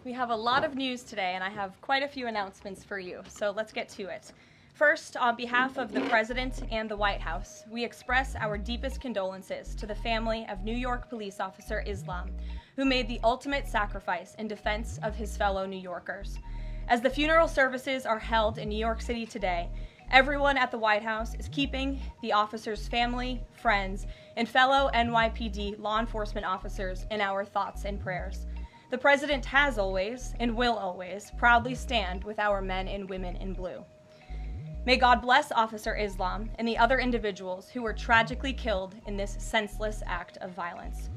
We have a lot of news today, and I have quite a few announcements for you, so let's get to it. First, on behalf of the President and the White House, we express our deepest condolences to the family of New York police officer Islam, who made the ultimate sacrifice in defense of his fellow New Yorkers. As the funeral services are held in New York City today, everyone at the White House is keeping the officer's family, friends, and fellow NYPD law enforcement officers in our thoughts and prayers. The President has always, and will always, proudly stand with our men and women in blue. May God bless Officer Islam and the other individuals who were tragically killed in this senseless act of violence.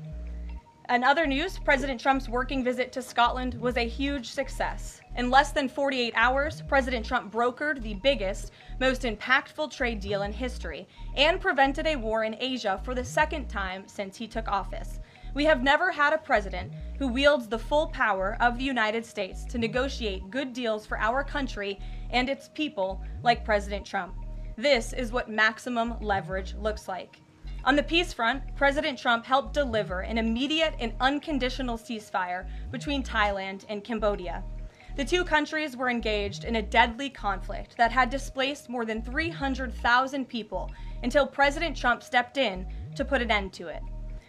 In other news, President Trump's working visit to Scotland was a huge success. In less than 48 hours, President Trump brokered the biggest, most impactful trade deal in history and prevented a war in Asia for the second time since he took office. We have never had a president who wields the full power of the United States to negotiate good deals for our country and its people like President Trump. This is what maximum leverage looks like. On the peace front, President Trump helped deliver an immediate and unconditional ceasefire between Thailand and Cambodia. The two countries were engaged in a deadly conflict that had displaced more than 300,000 people until President Trump stepped in to put an end to it.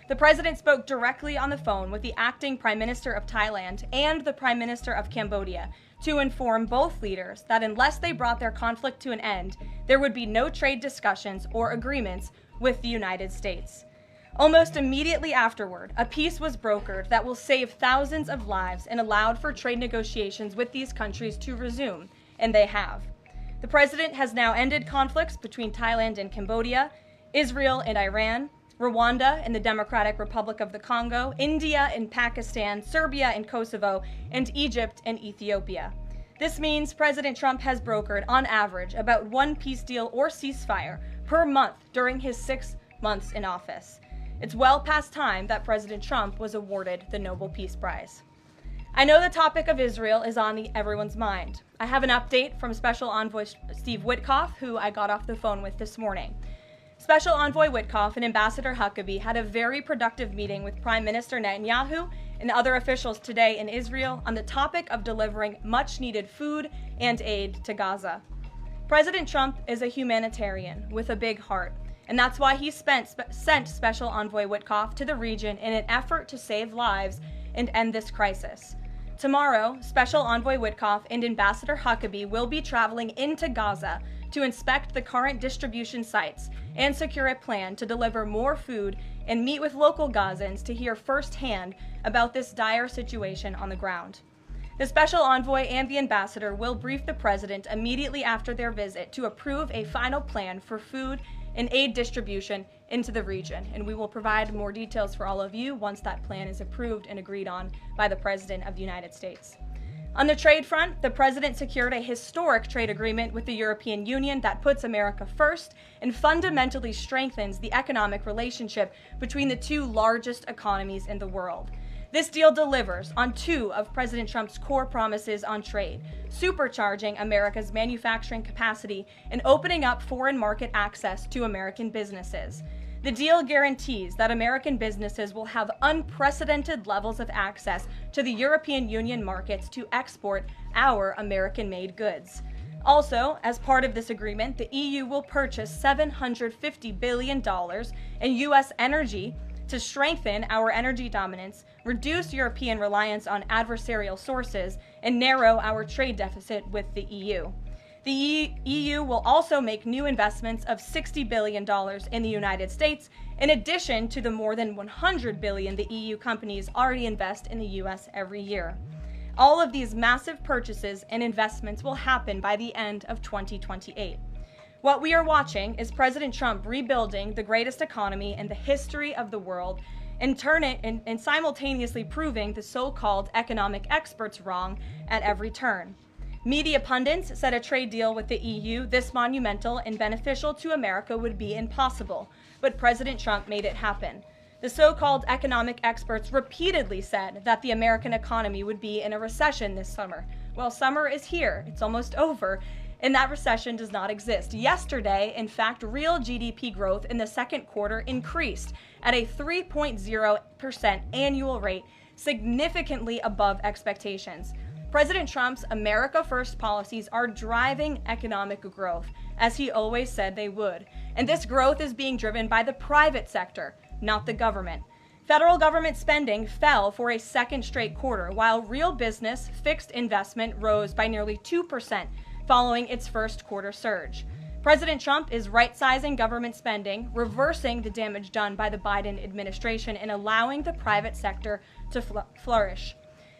The president spoke directly on the phone with the acting Prime Minister of Thailand and the Prime Minister of Cambodia to inform both leaders that unless they brought their conflict to an end, there would be no trade discussions or agreements with the United States. Almost immediately afterward, a peace was brokered that will save thousands of lives and allowed for trade negotiations with these countries to resume, and they have. The president has now ended conflicts between Thailand and Cambodia, Israel and Iran, Rwanda and the Democratic Republic of the Congo, India and Pakistan, Serbia and Kosovo, and Egypt and Ethiopia. This means President Trump has brokered, on average, about one peace deal or ceasefire per month during his 6 months in office. It's well past time that President Trump was awarded the Nobel Peace Prize. I know the topic of Israel is on everyone's mind. I have an update from Special Envoy Steve Witkoff, who I got off the phone with this morning. Special Envoy Witkoff and Ambassador Huckabee had a very productive meeting with Prime Minister Netanyahu and other officials today in Israel on the topic of delivering much-needed food and aid to Gaza. President Trump is a humanitarian with a big heart, and that's why he sent Special Envoy Witkoff to the region in an effort to save lives and end this crisis. Tomorrow, Special Envoy Witkoff and Ambassador Huckabee will be traveling into Gaza to inspect the current distribution sites and secure a plan to deliver more food and meet with local Gazans to hear firsthand about this dire situation on the ground. The special envoy and the ambassador will brief the president immediately after their visit to approve a final plan for food and aid distribution into the region, and we will provide more details for all of you once that plan is approved and agreed on by the President of the United States. On the trade front, the president secured a historic trade agreement with the European Union that puts America first and fundamentally strengthens the economic relationship between the two largest economies in the world. This deal delivers on two of President Trump's core promises on trade, supercharging America's manufacturing capacity and opening up foreign market access to American businesses. The deal guarantees that American businesses will have unprecedented levels of access to the European Union markets to export our American-made goods. Also, as part of this agreement, the EU will purchase $750 billion in U.S. energy to strengthen our energy dominance, reduce European reliance on adversarial sources, and narrow our trade deficit with the EU. The EU will also make new investments of $60 billion in the United States, in addition to the more than $100 billion the EU companies already invest in the US every year. All of these massive purchases and investments will happen by the end of 2028. What we are watching is President Trump rebuilding the greatest economy in the history of the world and simultaneously proving the so-called economic experts wrong at every turn. Media pundits said a trade deal with the EU this monumental and beneficial to America would be impossible, but President Trump made it happen. The so-called economic experts repeatedly said that the American economy would be in a recession this summer. Well, summer is here, it's almost over, and that recession does not exist. Yesterday, in fact, real GDP growth in the second quarter increased at a 3.0% annual rate, significantly above expectations. President Trump's America First policies are driving economic growth, as he always said they would. And this growth is being driven by the private sector, not the government. Federal government spending fell for a second straight quarter, while real business fixed investment rose by nearly 2% following its first quarter surge. President Trump is right-sizing government spending, reversing the damage done by the Biden administration, and allowing the private sector to flourish.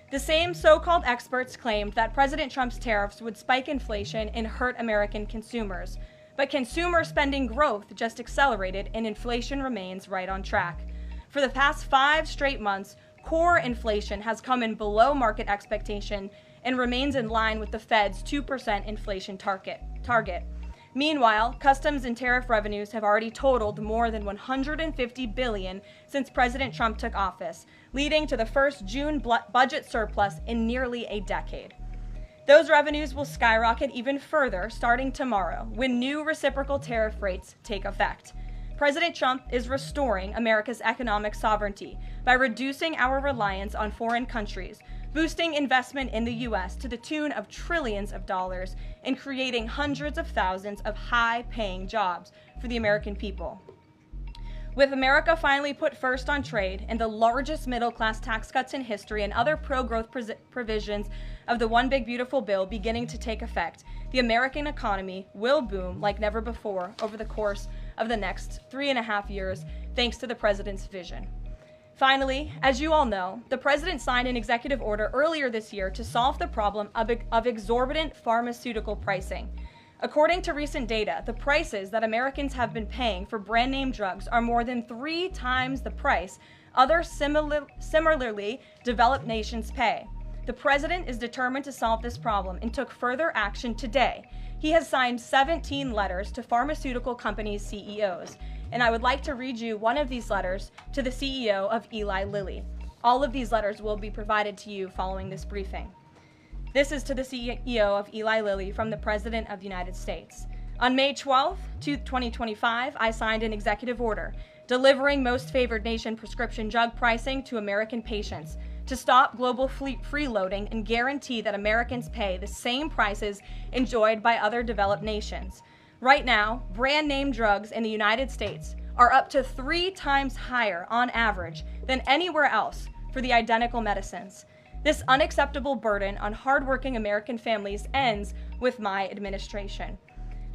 The same so-called experts claimed that President Trump's tariffs would spike inflation and hurt American consumers. But consumer spending growth just accelerated, and inflation remains right on track. For the past 5 straight months, core inflation has come in below market expectation and remains in line with the Fed's 2% inflation target. Meanwhile, customs and tariff revenues have already totaled more than $150 billion since President Trump took office, leading to the first June budget surplus in nearly a decade. Those revenues will skyrocket even further starting tomorrow when new reciprocal tariff rates take effect. President Trump is restoring America's economic sovereignty by reducing our reliance on foreign countries, boosting investment in the U.S. to the tune of trillions of dollars, and creating hundreds of thousands of high-paying jobs for the American people. With America finally put first on trade and the largest middle-class tax cuts in history and other pro-growth provisions of the One Big Beautiful Bill beginning to take effect, the American economy will boom like never before over the course of the next 3.5 years, thanks to the president's vision. Finally, as you all know, the president signed an executive order earlier this year to solve the problem of exorbitant pharmaceutical pricing. According to recent data, the prices that Americans have been paying for brand name drugs are more than 3 times the price other similarly developed nations pay. The president is determined to solve this problem and took further action today. He has signed 17 letters to pharmaceutical companies' CEOs, and I would like to read you one of these letters to the CEO of Eli Lilly. All of these letters will be provided to you following this briefing. This is to the CEO of Eli Lilly from the President of the United States. On May 12, 2025, I signed an executive order delivering most favored nation prescription drug pricing to American patients to stop global freeloading and guarantee that Americans pay the same prices enjoyed by other developed nations. Right now, brand name drugs in the United States are up to 3 times higher on average than anywhere else for the identical medicines. This unacceptable burden on hardworking American families ends with my administration.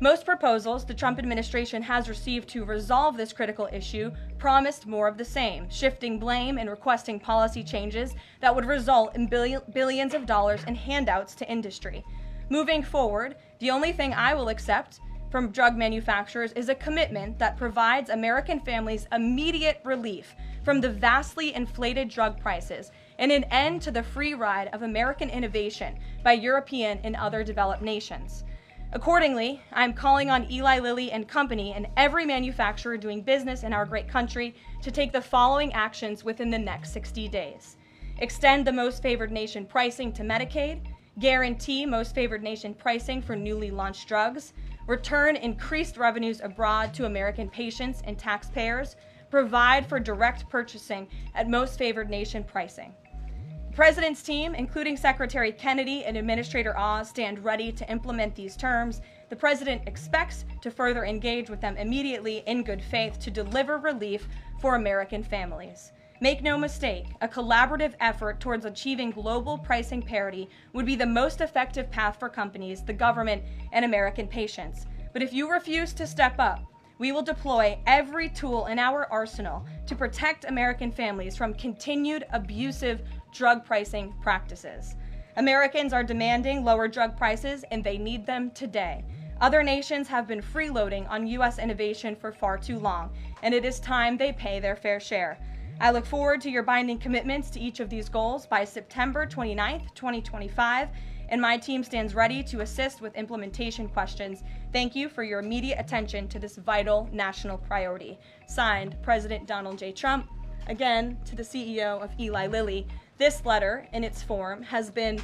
Most proposals the Trump administration has received to resolve this critical issue promised more of the same, shifting blame and requesting policy changes that would result in billions of dollars in handouts to industry. Moving forward, the only thing I will accept from drug manufacturers is a commitment that provides American families immediate relief from the vastly inflated drug prices and an end to the free ride of American innovation by European and other developed nations. Accordingly, I'm calling on Eli Lilly and Company and every manufacturer doing business in our great country to take the following actions within the next 60 days. Extend the most favored nation pricing to Medicaid, guarantee most favored nation pricing for newly launched drugs, return increased revenues abroad to American patients and taxpayers, provide for direct purchasing at most favored nation pricing. The President's team, including Secretary Kennedy and Administrator Oz, stand ready to implement these terms. The President expects to further engage with them immediately in good faith to deliver relief for American families. Make no mistake, a collaborative effort towards achieving global pricing parity would be the most effective path for companies, the government, and American patients. But if you refuse to step up, we will deploy every tool in our arsenal to protect American families from continued abusive drug pricing practices. Americans are demanding lower drug prices, and they need them today. Other nations have been freeloading on U.S. innovation for far too long, and it is time they pay their fair share. I look forward to your binding commitments to each of these goals by September 29th, 2025, and my team stands ready to assist with implementation questions. Thank you for your immediate attention to this vital national priority. Signed, President Donald J. Trump. Again, to the CEO of Eli Lilly, This letter, in its form, has been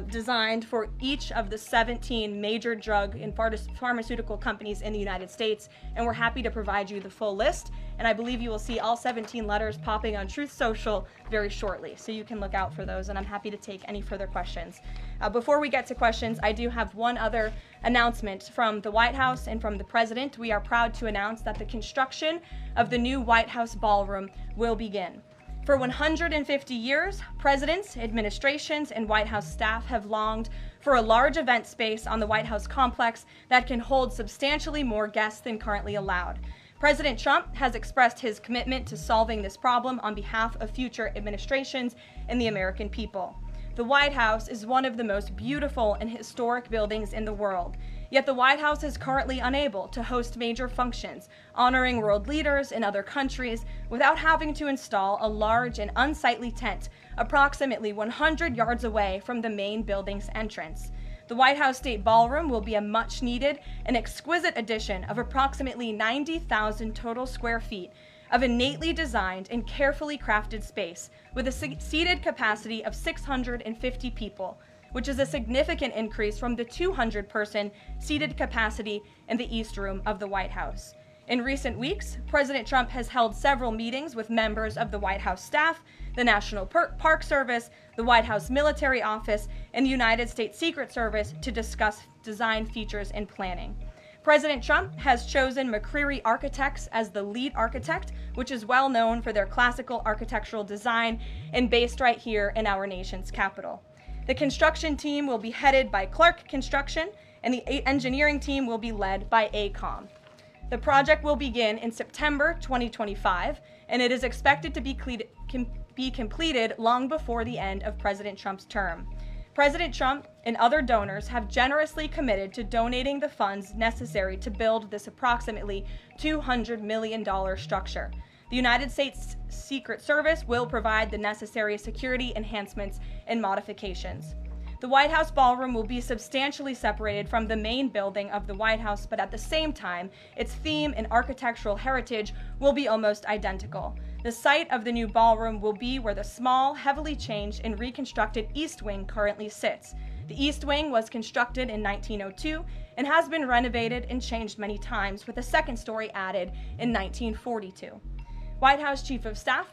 designed for each of the 17 major drug and pharmaceutical companies in the United States, and we're happy to provide you the full list. And I believe you will see all 17 letters popping on Truth Social very shortly, so you can look out for those, and I'm happy to take any further questions. Before we get to questions, I do have one other announcement from the White House and from the President. We are proud to announce that the construction of the new White House ballroom will begin. For 150 years, presidents, administrations, and White House staff have longed for a large event space on the White House complex that can hold substantially more guests than currently allowed. President Trump has expressed his commitment to solving this problem on behalf of future administrations and the American people. The White House is one of the most beautiful and historic buildings in the world. Yet the White House is currently unable to host major functions, honoring world leaders in other countries without having to install a large and unsightly tent approximately 100 yards away from the main building's entrance. The White House State Ballroom will be a much-needed and exquisite addition of approximately 90,000 total square feet of innately designed and carefully crafted space with a seated capacity of 650 people, which is a significant increase from the 200-person seated capacity in the East Room of the White House. In recent weeks, President Trump has held several meetings with members of the White House staff, the National Park Service, the White House Military Office, and the United States Secret Service to discuss design features and planning. President Trump has chosen McCreary Architects as the lead architect, which is well known for their classical architectural design and based right here in our nation's capital. The construction team will be headed by Clark Construction, and the engineering team will be led by AECOM. The project will begin in September 2025, and it is expected to be completed long before the end of President Trump's term. President Trump and other donors have generously committed to donating the funds necessary to build this approximately $200 million structure. The United States Secret Service will provide the necessary security enhancements and modifications. The White House ballroom will be substantially separated from the main building of the White House, but at the same time, its theme and architectural heritage will be almost identical. The site of the new ballroom will be where the small, heavily changed and reconstructed East Wing currently sits. The East Wing was constructed in 1902 and has been renovated and changed many times, with a second story added in 1942. White House Chief of Staff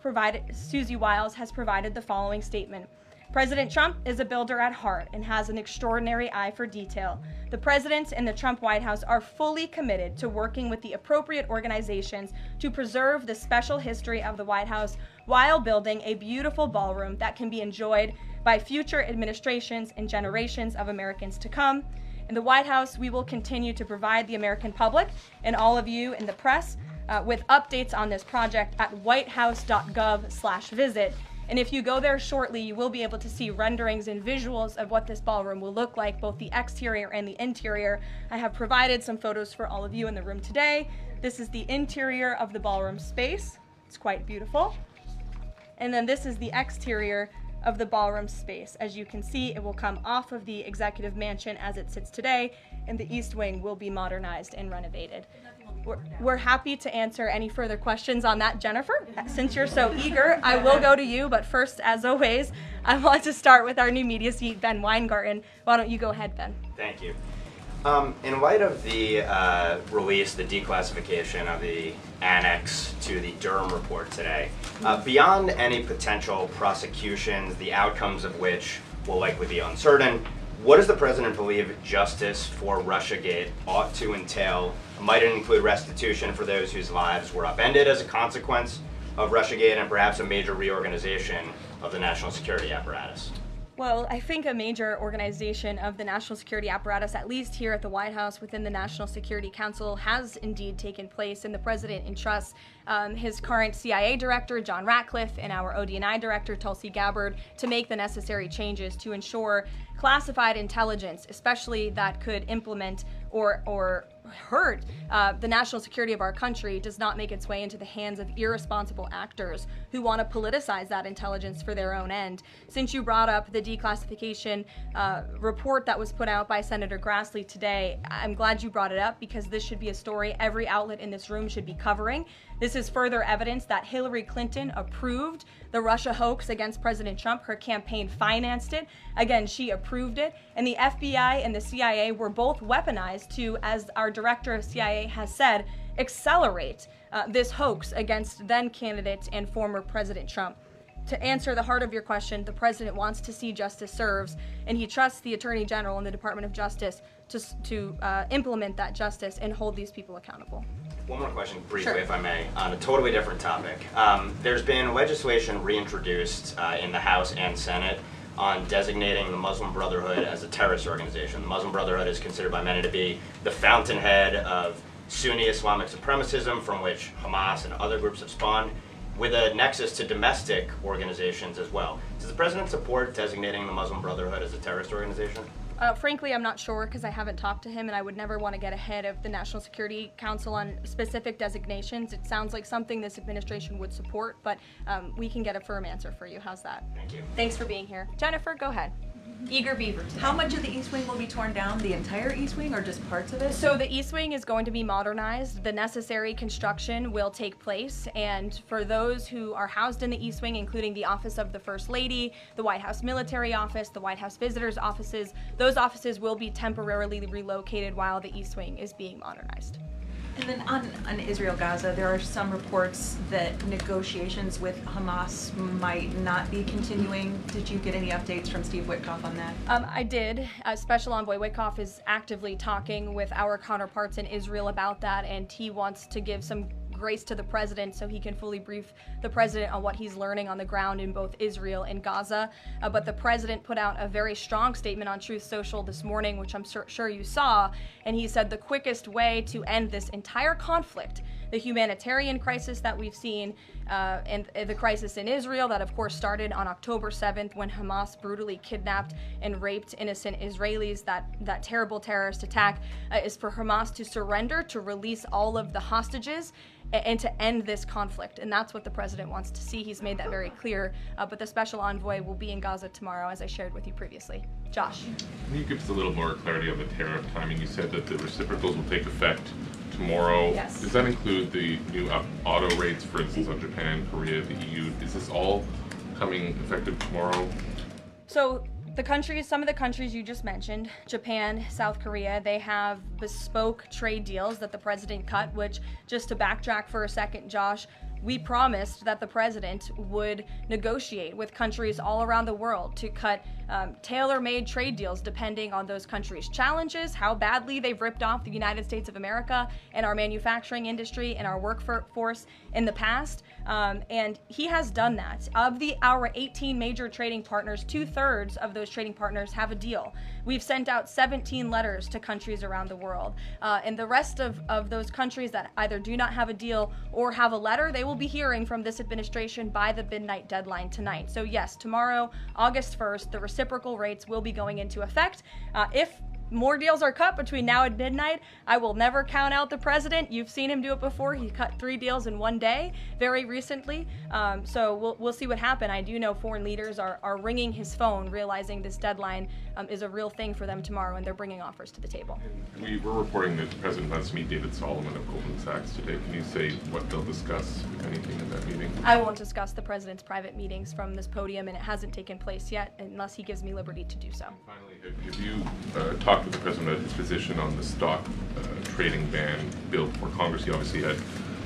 Susie Wiles has provided the following statement. President Trump is a builder at heart and has an extraordinary eye for detail. The President and the Trump White House are fully committed to working with the appropriate organizations to preserve the special history of the White House while building a beautiful ballroom that can be enjoyed by future administrations and generations of Americans to come. In the White House, we will continue to provide the American public and all of you in the press with updates on this project at whitehouse.gov/visit. And if you go there shortly, you will be able to see renderings and visuals of what this ballroom will look like, both the exterior and the interior. I have provided some photos for all of you in the room today. This is the interior of the ballroom space. It's quite beautiful. And then this is the exterior of the ballroom space. As you can see, it will come off of the executive mansion as it sits today, and the East Wing will be modernized and renovated. We're happy to answer any further questions on that, Jennifer. Since you're so eager, I will go to you, but first, as always, I want to start with our new media seat, Ben Weingarten. Why don't you go ahead, Ben? Thank you. In light of the release, the declassification of the annex to the Durham report today, beyond any potential prosecutions, the outcomes of which will likely be uncertain, what does the President believe justice for Russiagate ought to entail? Might it include restitution for those whose lives were upended as a consequence of Russiagate, and perhaps a major reorganization of the national security apparatus? Well, I think a major organization of the national security apparatus, at least here at the White House within the National Security Council, has indeed taken place, and the President entrusts his current CIA director, John Ratcliffe, and our ODNI director, Tulsi Gabbard, to make the necessary changes to ensure classified intelligence, especially that could implement or hurt the national security of our country does not make its way into the hands of irresponsible actors who want to politicize that intelligence for their own end. Since you brought up the declassification report that was put out by Senator Grassley today, I'm glad you brought it up because this should be a story every outlet in this room should be covering. This is further evidence that Hillary Clinton approved the Russia hoax against President Trump. Her campaign financed it. Again, she approved it. And the FBI and the CIA were both weaponized to, as our director of CIA has said, accelerate this hoax against then candidate and former President Trump. To answer the heart of your question, the president wants to see justice served, and he trusts the Attorney General and the Department of Justice to implement that justice and hold these people accountable. One more question, briefly, Sure. if I may, on a totally different topic. There's been legislation reintroduced in the House and Senate on designating the Muslim Brotherhood as a terrorist organization. The Muslim Brotherhood is considered by many to be the fountainhead of Sunni Islamic supremacism from which Hamas and other groups have spawned, with a nexus to domestic organizations as well. Does the president support designating the Muslim Brotherhood as a terrorist organization? Frankly, I'm not sure because I haven't talked to him, and I would never want to get ahead of the National Security Council on specific designations. It sounds like something this administration would support, but we can get a firm answer for you. How's that? Thank you. Thanks for being here. Jennifer, go ahead. Eager beaver today. How much of the East Wing will be torn down? The entire East Wing or just parts of it? So the East Wing is going to be modernized. The necessary construction will take place. And for those who are housed in the East Wing, including the Office of the First Lady, the White House Military Office, the White House Visitors Offices, those offices will be temporarily relocated while the East Wing is being modernized. And then on Israel-Gaza, there are some reports that negotiations with Hamas might not be continuing. Did you get any updates from Steve Witkoff on that? I did. Special Envoy Witkoff is actively talking with our counterparts in Israel about that, and he wants to give some grace to the president so he can fully brief the president on what he's learning on the ground in both Israel and Gaza. But the president put out a very strong statement on Truth Social this morning, which I'm sure you saw, and he said the quickest way to end this entire conflict, the humanitarian crisis that we've seen, and the crisis in Israel that of course started on October 7th when Hamas brutally kidnapped and raped innocent Israelis, that terrible terrorist attack, is for Hamas to surrender, to release all of the hostages, and to end this conflict. And that's what the president wants to see. He's made that very clear. But the special envoy will be in Gaza tomorrow, as I shared with you previously. Josh. Can you give us a little more clarity on the tariff timing? You said that the reciprocals will take effect tomorrow. Yes. Does that include the new auto rates, for instance, on Japan, Korea, the EU? Is this all coming effective tomorrow? So some of the countries you just mentioned, Japan, South Korea, they have bespoke trade deals that the president cut, which, just to backtrack for a second, Josh, we promised that the president would negotiate with countries all around the world to cut tailor-made trade deals depending on those countries' challenges, how badly they've ripped off the United States of America and our manufacturing industry and our workforce in the past. And he has done that. Of our 18 major trading partners, 2/3 of those trading partners have a deal. We've sent out 17 letters to countries around the world. And the rest of those countries that either do not have a deal or have a letter, they will be hearing from this administration by the midnight deadline tonight. So yes, tomorrow, August 1st, the reciprocal rates will be going into effect. If more deals are cut between now and midnight, I will never count out the president. You've seen him do it before. He cut 3 deals in one day very recently. So we'll see what happens. I do know foreign leaders are ringing his phone, realizing this deadline is a real thing for them tomorrow, and they're bringing offers to the table. We were reporting that the president wants to meet David Solomon of Goldman Sachs today. Can you say what they'll discuss, if anything, in that meeting? I won't discuss the president's private meetings from this podium, and it hasn't taken place yet unless he gives me liberty to do so. Finally, have you talked with the president about his position on the stock trading ban bill before Congress? He obviously had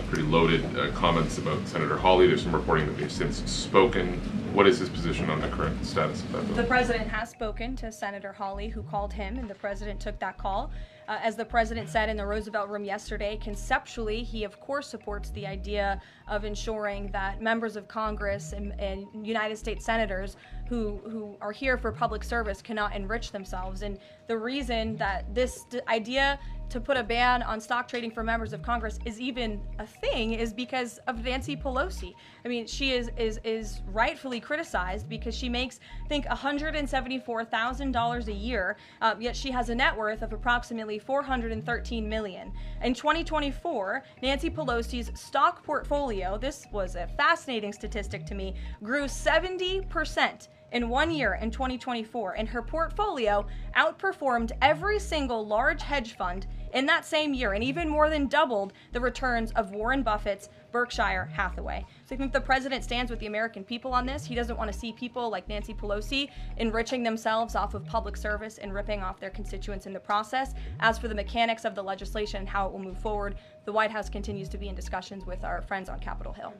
pretty loaded comments about Senator Hawley. There's some reporting that they've since spoken. What is his position on the current status of that bill? The president has spoken to Senator Hawley, who called him, and the president took that call. As the president said in the Roosevelt Room yesterday, conceptually, he of course supports the idea of ensuring that members of Congress and United States senators who are here for public service cannot enrich themselves. And the reason that this idea to put a ban on stock trading for members of Congress is even a thing is because of Nancy Pelosi. I mean, she is rightfully criticized because she makes, I think, $174,000 a year, yet she has a net worth of approximately $413 million. In 2024, Nancy Pelosi's stock portfolio, this was a fascinating statistic to me, grew 70% in 1 year in 2024, and her portfolio outperformed every single large hedge fund in that same year and even more than doubled the returns of Warren Buffett's Berkshire Hathaway. So I think the president stands with the American people on this. He doesn't want to see people like Nancy Pelosi enriching themselves off of public service and ripping off their constituents in the process. As for the mechanics of the legislation and how it will move forward, the White House continues to be in discussions with our friends on Capitol Hill.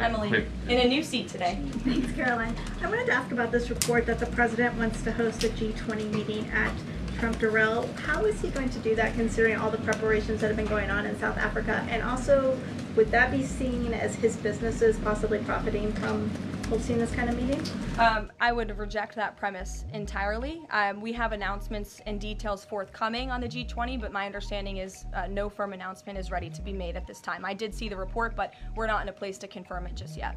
Emily, in a new seat today. Thanks, Caroline. I wanted to ask about this report that the president wants to host a G20 meeting at Trump Durrell. How is he going to do that considering all the preparations that have been going on in South Africa? And also, would that be seen as his businesses possibly profiting from hosting this kind of meeting? I would reject that premise entirely. We have announcements and details forthcoming on the G20, but my understanding is no firm announcement is ready to be made at this time. I did see the report, but we're not in a place to confirm it just yet.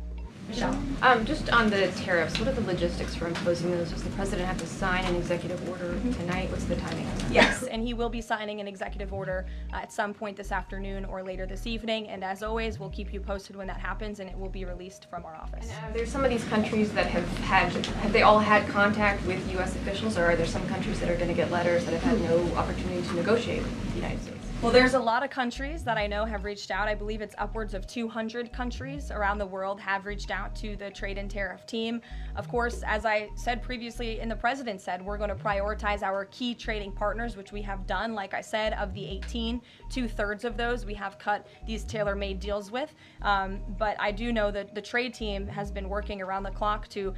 Michelle? Just on the tariffs, what are the logistics for imposing those? Does the president have to sign an executive order tonight? What's the timing on that? Yes, and he will be signing an executive order at some point this afternoon or later this evening. And as always, we'll keep you posted when that happens, and it will be released from our office. And there's some of these countries that have they all had contact with U.S. officials, or are there some countries that are going to get letters that have had no opportunity to negotiate with the United States? Well, there's a lot of countries that I know have reached out. I believe it's upwards of 200 countries around the world have reached out to the trade and tariff team. Of course, as I said previously and the president said, we're going to prioritize our key trading partners, which we have done. Like I said, of the 18, 2/3 of those we have cut these tailor-made deals with. But I do know that the trade team has been working around the clock to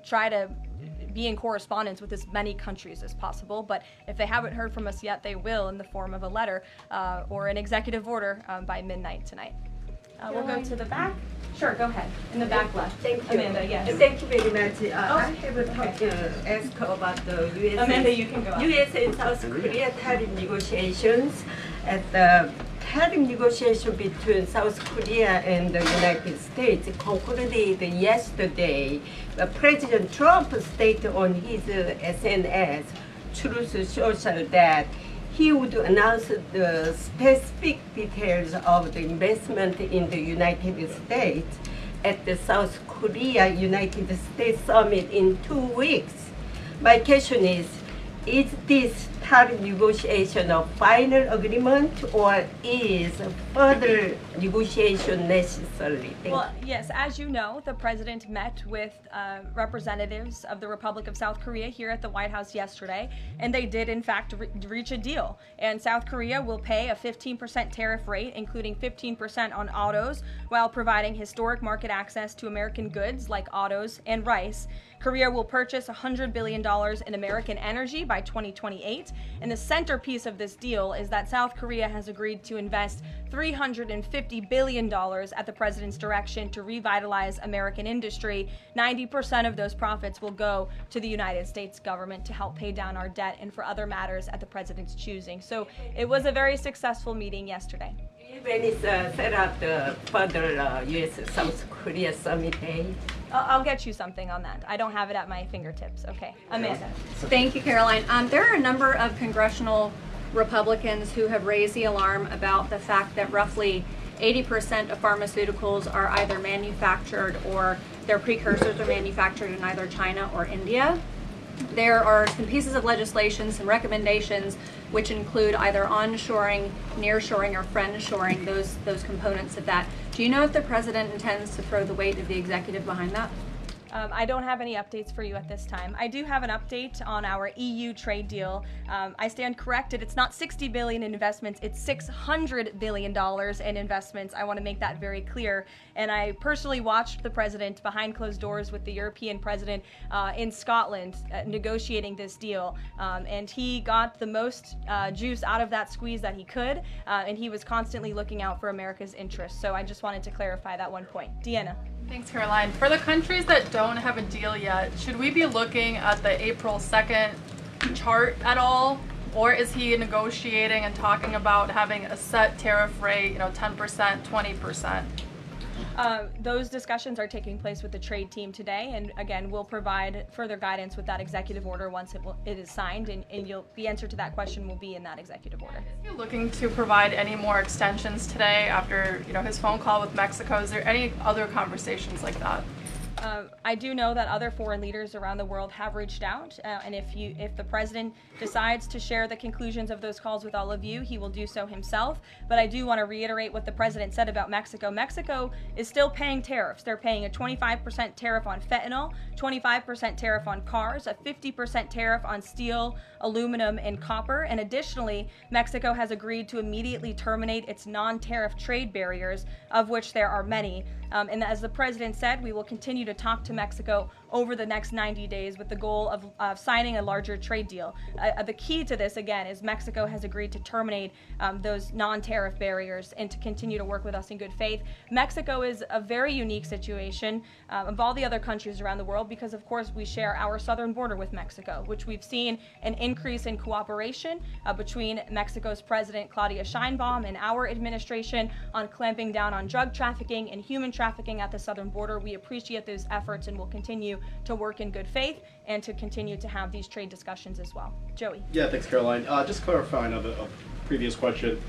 try to be in correspondence with as many countries as possible. But if they haven't heard from us yet, they will in the form of a letter or an executive order by midnight tonight. We'll go to the back. Sure, go ahead. In the back left. Thank you. Amanda, yes. Thank you very much. I have asked about the U.S. Amanda, you can go on. U.S. and South Korea tariff negotiations. At the tariff negotiation between South Korea and the United States concluded yesterday. President Trump stated on his SNS, Truth Social, that he would announce the specific details of the investment in the United States at the South Korea United States Summit in 2 weeks. My question is this tariff negotiation a final agreement, or is further negotiation necessary? Well, yes, as you know, the president met with representatives of the Republic of South Korea here at the White House yesterday, and they did, in fact, reach a deal. And South Korea will pay a 15% tariff rate, including 15% on autos, while providing historic market access to American goods like autos and rice. Korea will purchase $100 billion in American energy by 2028. And the centerpiece of this deal is that South Korea has agreed to invest $350 billion at the president's direction to revitalize American industry. 90% of those profits will go to the United States government to help pay down our debt and for other matters at the president's choosing. So it was a very successful meeting yesterday. When is set up the further U.S.-South Korea summit day? I'll get you something on that. I don't have it at my fingertips. Okay, Amanda. Thank you, Caroline. There are a number of congressional Republicans who have raised the alarm about the fact that roughly 80% of pharmaceuticals are either manufactured or their precursors are manufactured in either China or India. There are some pieces of legislation, some recommendations, which include either onshoring, nearshoring, or friendshoring, those components of that. Do you know if the president intends to throw the weight of the executive behind that? I don't have any updates for you at this time. I do have an update on our EU trade deal. I stand corrected. It's not $60 billion in investments. It's $600 billion in investments. I want to make that very clear. And I personally watched the president behind closed doors with the European president in Scotland negotiating this deal. And he got the most juice out of that squeeze that he could. And he was constantly looking out for America's interests. So I just wanted to clarify that one point. Deanna. Thanks, Caroline. For the countries that don't have a deal yet, should we be looking at the April 2nd chart at all? or is he negotiating and talking about having a set tariff rate, 10%, 20%? Those discussions are taking place with the trade team today, and again, we'll provide further guidance with that executive order once it is signed, and the answer to that question will be in that executive order. Is he looking to provide any more extensions today after his phone call with Mexico? Is there any other conversations like that? I do know that other foreign leaders around the world have reached out, and if the president decides to share the conclusions of those calls with all of you, he will do so himself. But I do want to reiterate what the president said about Mexico. Mexico is still paying tariffs. They're paying a 25% tariff on fentanyl, 25% tariff on cars, a 50% tariff on steel, aluminum, and copper. And additionally, Mexico has agreed to immediately terminate its non-tariff trade barriers, of which there are many. And as the president said, we will continue to talk to Mexico over the next 90 days with the goal of signing a larger trade deal. The key to this, again, is Mexico has agreed to terminate those non-tariff barriers and to continue to work with us in good faith. Mexico is a very unique situation of all the other countries around the world because, of course, we share our southern border with Mexico, which we've seen an increase in cooperation between Mexico's President Claudia Sheinbaum and our administration on clamping down on drug trafficking and human trafficking at the southern border. We appreciate those efforts and will continue to work in good faith and to continue to have these trade discussions as well. Joey. Yeah, thanks, Caroline. Just clarifying a previous question.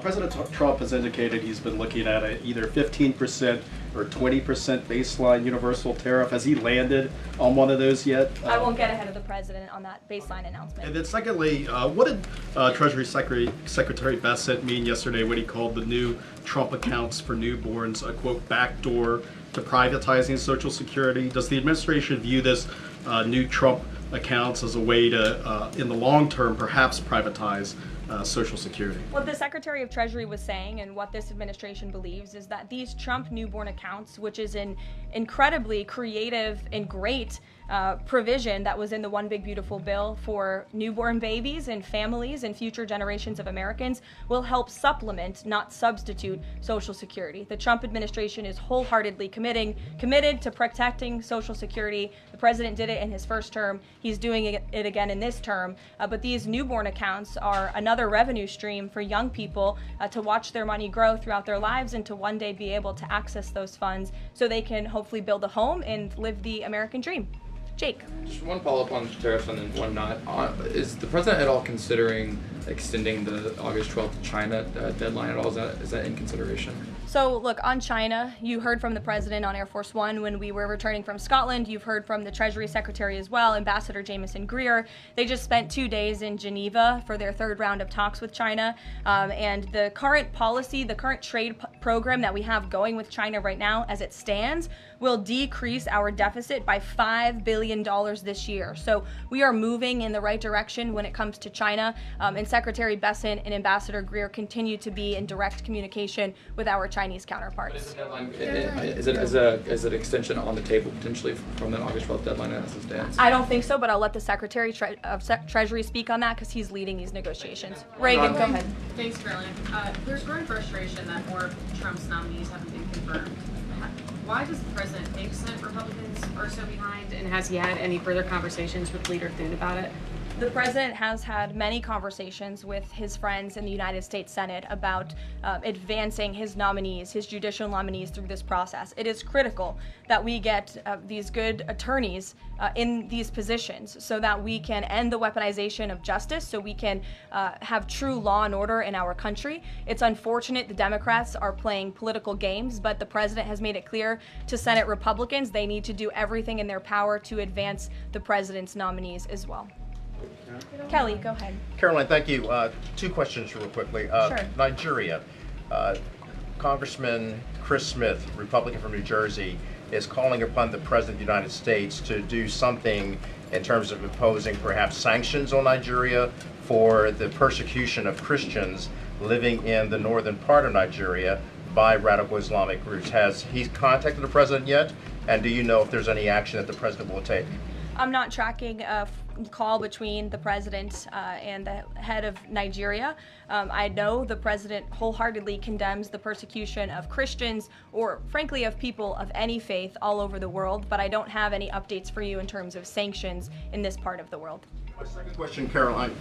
President Trump has indicated he's been looking at either 15% or 20% baseline universal tariff. Has he landed on one of those yet? I won't get ahead of the president on that baseline announcement. And then secondly, what did Treasury Secretary Bassett mean yesterday when he called the new Trump accounts for newborns a, quote, backdoor to privatizing Social Security? Does the administration view this new Trump accounts as a way to, in the long term, perhaps privatize Social Security? What the Secretary of Treasury was saying and what this administration believes is that these Trump newborn accounts, which is an incredibly creative and great provision that was in the One Big Beautiful Bill for newborn babies and families and future generations of Americans, will help supplement, not substitute, Social Security. The Trump administration is wholeheartedly committed to protecting Social Security. The president did it in his first term. He's doing it again in this term. But these newborn accounts are another revenue stream for young people to watch their money grow throughout their lives and to one day be able to access those funds so they can hopefully build a home and live the American dream. Jake. Just one follow-up on tariffs and then one not. Is the president at all considering extending the August 12th China deadline at all? Is that in consideration? So look, on China, you heard from the president on Air Force One when we were returning from Scotland. You've heard from the Treasury Secretary as well, Ambassador Jameson Greer. They just spent 2 days in Geneva for their third round of talks with China. And the current policy, the current trade program that we have going with China right now as it stands will decrease our deficit by $5 billion this year. So we are moving in the right direction when it comes to China. And Secretary Bessent and Ambassador Greer continue to be in direct communication with our Chinese counterparts. Is it an extension on the table potentially from that August 12th deadline as it stands? I don't think so, but I'll let the Secretary of Treasury speak on that because he's leading these negotiations. Reagan, go ahead. Thanks, Caroline. There's growing frustration that more of Trump's nominees haven't been confirmed. Why does the president think Senate Republicans are so behind, and has he had any further conversations with Leader Thune about it? The president has had many conversations with his friends in the United States Senate about advancing his nominees, his judicial nominees through this process. It is critical that we get these good attorneys in these positions so that we can end the weaponization of justice, so we can have true law and order in our country. It's unfortunate the Democrats are playing political games, but the president has made it clear to Senate Republicans they need to do everything in their power to advance the president's nominees as well. Kelly, go ahead. Caroline, thank you. 2 questions real quickly. Sure. Nigeria. Congressman Chris Smith, Republican from New Jersey, is calling upon the President of the United States to do something in terms of imposing perhaps sanctions on Nigeria for the persecution of Christians living in the northern part of Nigeria by radical Islamic groups. Has he contacted the President yet? And do you know if there's any action that the President will take? I'm not tracking a call between the president and the head of Nigeria. I know the president wholeheartedly condemns the persecution of Christians, or frankly of people of any faith all over the world, but I don't have any updates for you in terms of sanctions in this part of the world. My second question, Caroline,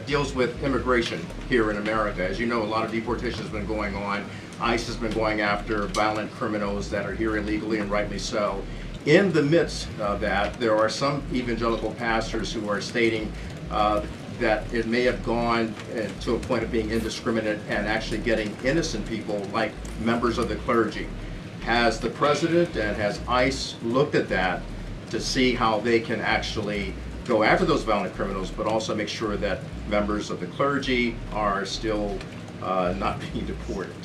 deals with immigration here in America. As you know, a lot of deportation has been going on. ICE has been going after violent criminals that are here illegally, and rightly so. In the midst of that, there are some evangelical pastors who are stating that it may have gone to a point of being indiscriminate and actually getting innocent people, like members of the clergy. Has the president and has ICE looked at that to see how they can actually go after those violent criminals, but also make sure that members of the clergy are still not being deported?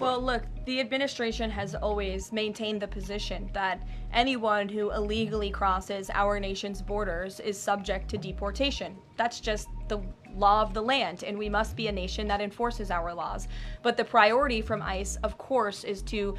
Well, look, the administration has always maintained the position that anyone who illegally crosses our nation's borders is subject to deportation. That's just the law of the land, and we must be a nation that enforces our laws. But the priority from ICE, of course, is to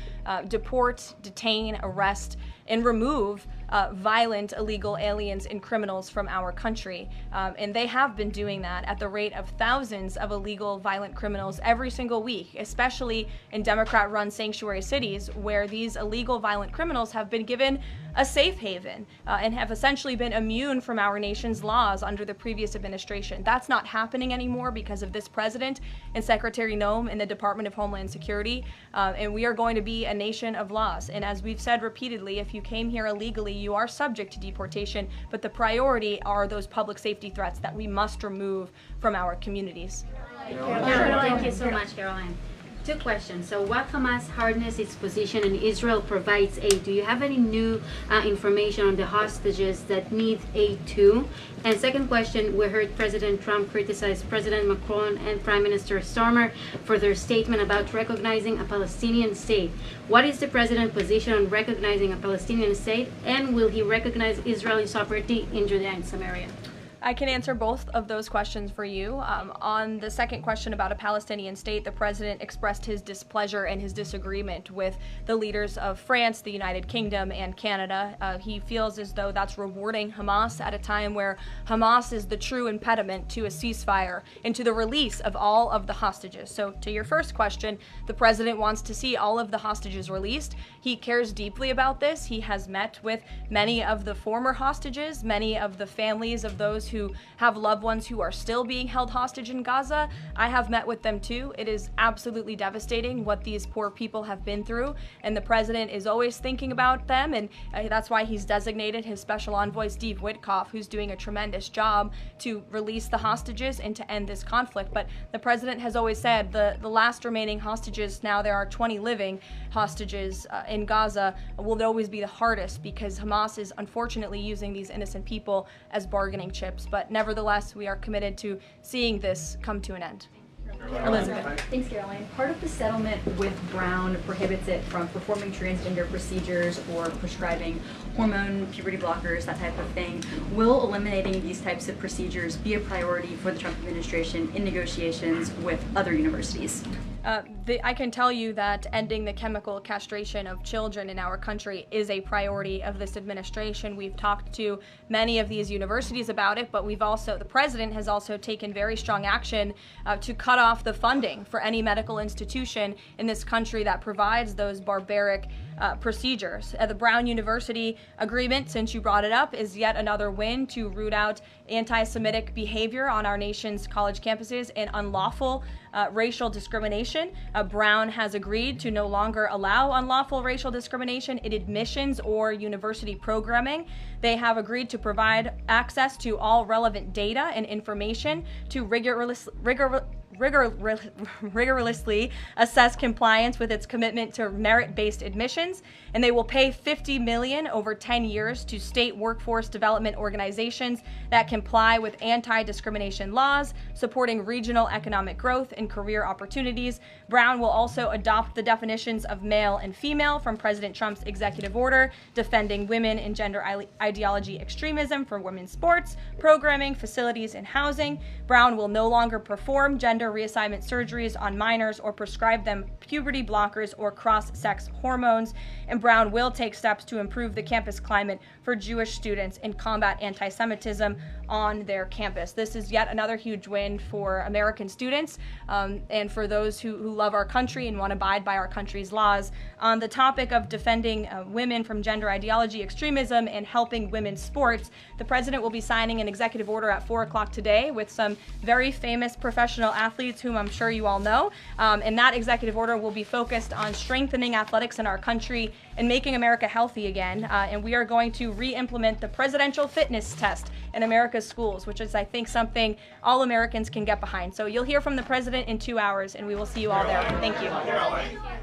deport, detain, arrest, and remove violent illegal aliens and criminals from our country. And they have been doing that at the rate of thousands of illegal violent criminals every single week, especially in Democrat-run sanctuary cities where these illegal violent criminals have been given a safe haven and have essentially been immune from our nation's laws under the previous administration. That's not happening anymore because of this president and Secretary Nobel in the Department of Homeland Security, and we are going to be a nation of laws. And as we've said repeatedly, if you came here illegally, you are subject to deportation, but the priority are those public safety threats that we must remove from our communities. Caroline, thank you so much, Caroline. Two questions. So what Hamas hardens its position and Israel provides aid? Do you have any new information on the hostages that need aid too? And second question, we heard President Trump criticize President Macron and Prime Minister Starmer for their statement about recognizing a Palestinian state. What is the president's position on recognizing a Palestinian state, and will he recognize Israeli sovereignty in Judea and Samaria? I can answer both of those questions for you. On the second question about a Palestinian state, the president expressed his displeasure and his disagreement with the leaders of France, the United Kingdom, and Canada. He feels as though that's rewarding Hamas at a time where Hamas is the true impediment to a ceasefire and to the release of all of the hostages. So to your first question, the president wants to see all of the hostages released. He cares deeply about this. He has met with many of the former hostages, many of the families of those who have loved ones who are still being held hostage in Gaza. I have met with them too. It is absolutely devastating what these poor people have been through, and the president is always thinking about them, and that's why he's designated his special envoy Steve Witkoff, who's doing a tremendous job to release the hostages and to end this conflict. But the president has always said the last remaining hostages, now there are 20 living hostages in Gaza, will always be the hardest because Hamas is unfortunately using these innocent people as bargaining chips. But nevertheless, we are committed to seeing this come to an end. Elizabeth. Thanks, Caroline. Part of the settlement with Brown prohibits it from performing transgender procedures or prescribing hormone puberty blockers, that type of thing. Will eliminating these types of procedures be a priority for the Trump administration in negotiations with other universities? I can tell you that ending the chemical castration of children in our country is a priority of this administration. We've talked to many of these universities about it, but the president has also taken very strong action to cut off the funding for any medical institution in this country that provides those barbaric procedures. The Brown University agreement, since you brought it up, is yet another win to root out anti-Semitic behavior on our nation's college campuses and unlawful racial discrimination. Brown has agreed to no longer allow unlawful racial discrimination in admissions or university programming. They have agreed to provide access to all relevant data and information to rigorously assess compliance with its commitment to merit-based admissions, and they will pay $50 million over 10 years to state workforce development organizations that comply with anti-discrimination laws, supporting regional economic growth and career opportunities. Brown will also adopt the definitions of male and female from President Trump's executive order, defending women and gender ideology extremism for women's sports, programming, facilities, and housing. Brown will no longer perform gender gender reassignment surgeries on minors or prescribe them puberty blockers or cross-sex hormones. And Brown will take steps to improve the campus climate for Jewish students and combat anti-Semitism on their campus. This is yet another huge win for American students and for those who love our country and want to abide by our country's laws. On the topic of defending women from gender ideology extremism and helping women's sports, the president will be signing an executive order at 4 o'clock today with some very famous professional athletes whom I'm sure you all know. And that executive order will be focused on strengthening athletics in our country and making America healthy again. And we are going to re-implement the presidential fitness test in America's schools, which is, I think, something all Americans can get behind. So you'll hear from the president in 2 hours, and we will see you all there. Thank you.